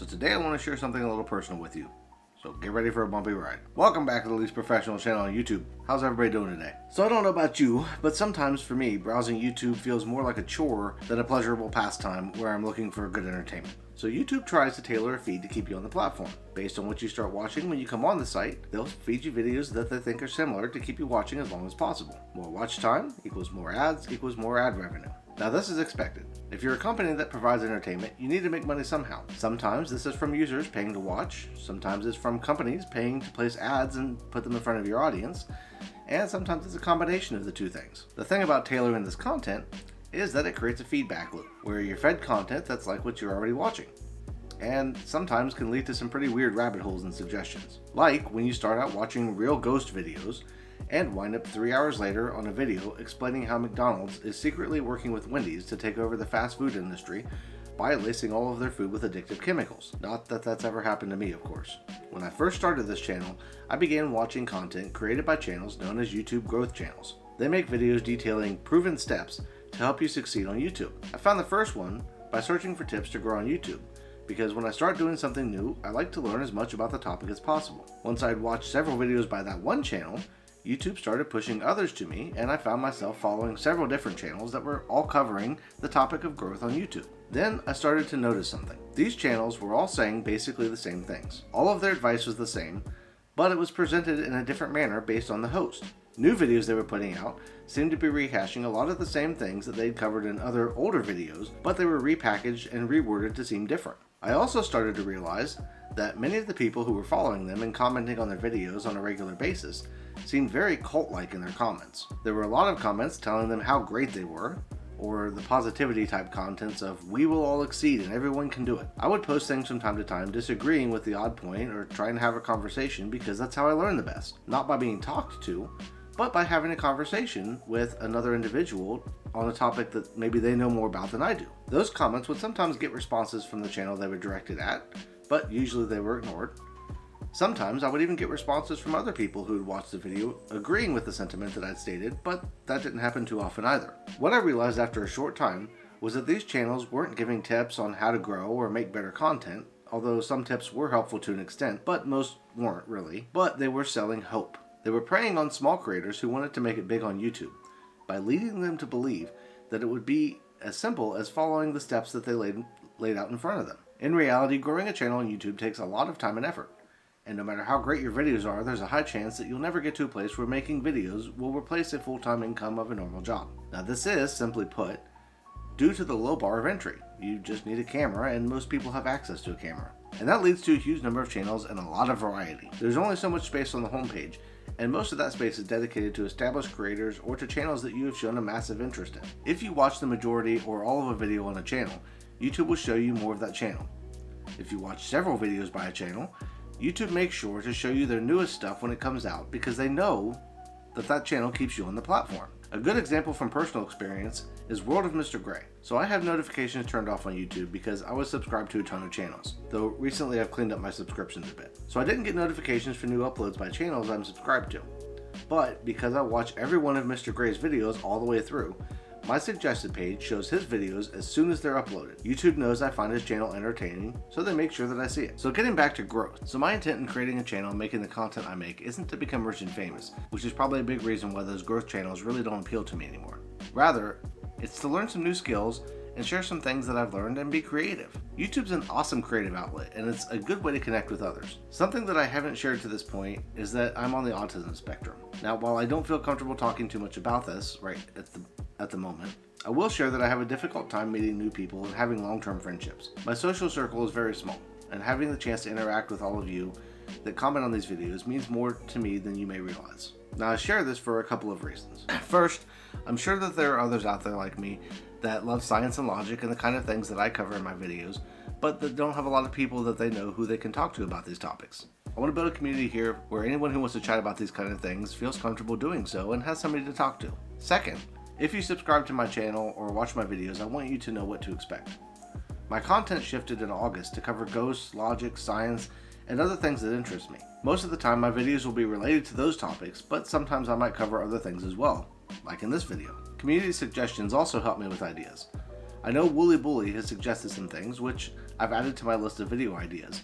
today I want to share something a little personal with you. So get ready for a bumpy ride. Welcome back to the least professional channel on YouTube. How's everybody doing today? So I don't know about you, but sometimes for me, browsing YouTube feels more like a chore than a pleasurable pastime where I'm looking for good entertainment. So YouTube tries to tailor a feed to keep you on the platform. Based on what you start watching when you come on the site, they'll feed you videos that they think are similar to keep you watching as long as possible. More watch time equals more ads equals more ad revenue. Now this is expected. If you're a company that provides entertainment, you need to make money somehow. Sometimes this is from users paying to watch, sometimes it's from companies paying to place ads and put them in front of your audience, and sometimes it's a combination of the two things. The thing about tailoring this content is that it creates a feedback loop, where you're fed content that's like what you're already watching, and sometimes can lead to some pretty weird rabbit holes and suggestions. Like when you start out watching real ghost videos, and wind up 3 hours later on a video explaining how McDonald's is secretly working with Wendy's to take over the fast food industry by lacing all of their food with addictive chemicals. Not that that's ever happened to me, of course. When I first started this channel, I began watching content created by channels known as YouTube growth channels. They make videos detailing proven steps to help you succeed on YouTube. I found the first one by searching for tips to grow on YouTube, because when I start doing something new, I like to learn as much about the topic as possible. Once I'd watched several videos by that one channel, YouTube started pushing others to me, and I found myself following several different channels that were all covering the topic of growth on YouTube. Then I started to notice something. These channels were all saying basically the same things. All of their advice was the same, but it was presented in a different manner based on the host. New videos they were putting out seemed to be rehashing a lot of the same things that they'd covered in other older videos, but they were repackaged and reworded to seem different. I also started to realize that many of the people who were following them and commenting on their videos on a regular basis seemed very cult-like in their comments. There were a lot of comments telling them how great they were, or the positivity type contents of "we will all exceed and everyone can do it." I would post things from time to time disagreeing with the odd point or trying to have a conversation, because that's how I learn the best. Not by being talked to, but by having a conversation with another individual on a topic that maybe they know more about than I do. Those comments would sometimes get responses from the channel they were directed at, but usually they were ignored. Sometimes I would even get responses from other people who had watched the video agreeing with the sentiment that I'd stated, but that didn't happen too often either. What I realized after a short time was that these channels weren't giving tips on how to grow or make better content, although some tips were helpful to an extent, but most weren't really. But they were selling hope. They were preying on small creators who wanted to make it big on YouTube by leading them to believe that it would be as simple as following the steps that they laid out in front of them. In reality, growing a channel on YouTube takes a lot of time and effort. And no matter how great your videos are, there's a high chance that you'll never get to a place where making videos will replace a full-time income of a normal job. Now this is, simply put, due to the low bar of entry. You just need a camera, and most people have access to a camera. And that leads to a huge number of channels and a lot of variety. There's only so much space on the homepage, and most of that space is dedicated to established creators or to channels that you have shown a massive interest in. If you watch the majority or all of a video on a channel, YouTube will show you more of that channel. If you watch several videos by a channel, YouTube makes sure to show you their newest stuff when it comes out, because they know that that channel keeps you on the platform. A good example from personal experience is World of Mr. Gray. So I have notifications turned off on YouTube because I was subscribed to a ton of channels, though recently I've cleaned up my subscriptions a bit. So I didn't get notifications for new uploads by channels I'm subscribed to. But because I watch every one of Mr. Gray's videos all the way through, my suggested page shows his videos as soon as they're uploaded. YouTube knows I find his channel entertaining, so they make sure that I see it. So getting back to growth. So my intent in creating a channel and making the content I make isn't to become rich and famous, which is probably a big reason why those growth channels really don't appeal to me anymore. Rather, it's to learn some new skills and share some things that I've learned and be creative. YouTube's an awesome creative outlet, and it's a good way to connect with others. Something that I haven't shared to this point is that I'm on the autism spectrum. Now, while I don't feel comfortable talking too much about this right at the moment, I will share that I have a difficult time meeting new people and having long-term friendships. My social circle is very small, and having the chance to interact with all of you that comment on these videos means more to me than you may realize. Now, I share this for a couple of reasons. First, I'm sure that there are others out there like me that love science and logic and the kind of things that I cover in my videos, but that don't have a lot of people that they know who they can talk to about these topics. I want to build a community here where anyone who wants to chat about these kind of things feels comfortable doing so and has somebody to talk to. Second, if you subscribe to my channel or watch my videos, I want you to know what to expect. My content shifted in August to cover ghosts, logic, science, and other things that interest me. Most of the time my videos will be related to those topics, but sometimes I might cover other things as well, like in this video. Community suggestions also help me with ideas. I know Wooly Bully has suggested some things, which I've added to my list of video ideas.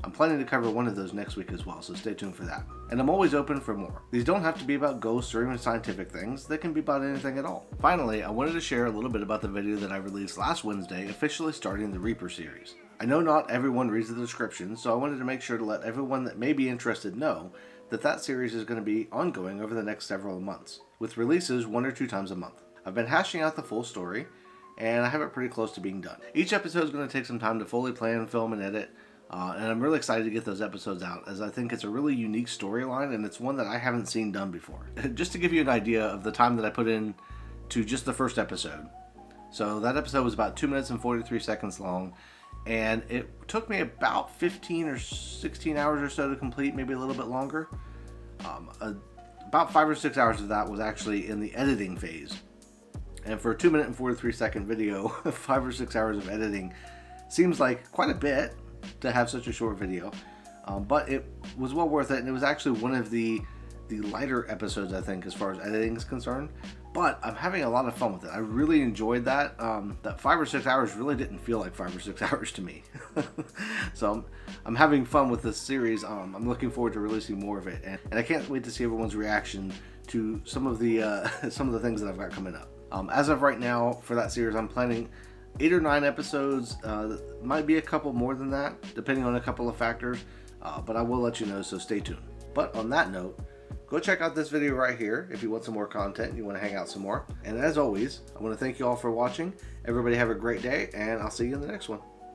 I'm planning to cover one of those next week as well, so stay tuned for that. And I'm always open for more. These don't have to be about ghosts or even scientific things, they can be about anything at all. Finally, I wanted to share a little bit about the video that I released last Wednesday, officially starting the Reaper series. I know not everyone reads the description, so I wanted to make sure to let everyone that may be interested know that that series is going to be ongoing over the next several months, with releases 1 or 2 times a month. I've been hashing out the full story, and I have it pretty close to being done. Each episode is going to take some time to fully plan, film, and edit, and I'm really excited to get those episodes out, as I think it's a really unique storyline, and it's one that I haven't seen done before. Just to give you an idea of the time that I put in to just the first episode. So that episode was about 2 minutes and 43 seconds long, and it took me about 15 or 16 hours or so to complete, maybe a little bit longer. About 5 or 6 hours of that was actually in the editing phase. And for a 2 minute and 43 second video, 5 or 6 hours of editing seems like quite a bit to have such a short video, but it was well worth it, and it was actually one of the lighter episodes, I think, as far as editing is concerned. But I'm having a lot of fun with it. I really enjoyed that. That 5 or 6 hours really didn't feel like 5 or 6 hours to me. So I'm having fun with this series. I'm looking forward to releasing more of it, and I can't wait to see everyone's reaction to some of the things that I've got coming up. As of right now, for that series, I'm planning 8 or 9 episodes. Might be a couple more than that, depending on a couple of factors, but I will let you know, so stay tuned. But on that note, go check out this video right here if you want some more content and you want to hang out some more. And as always, I want to thank you all for watching. Everybody have a great day, and I'll see you in the next one.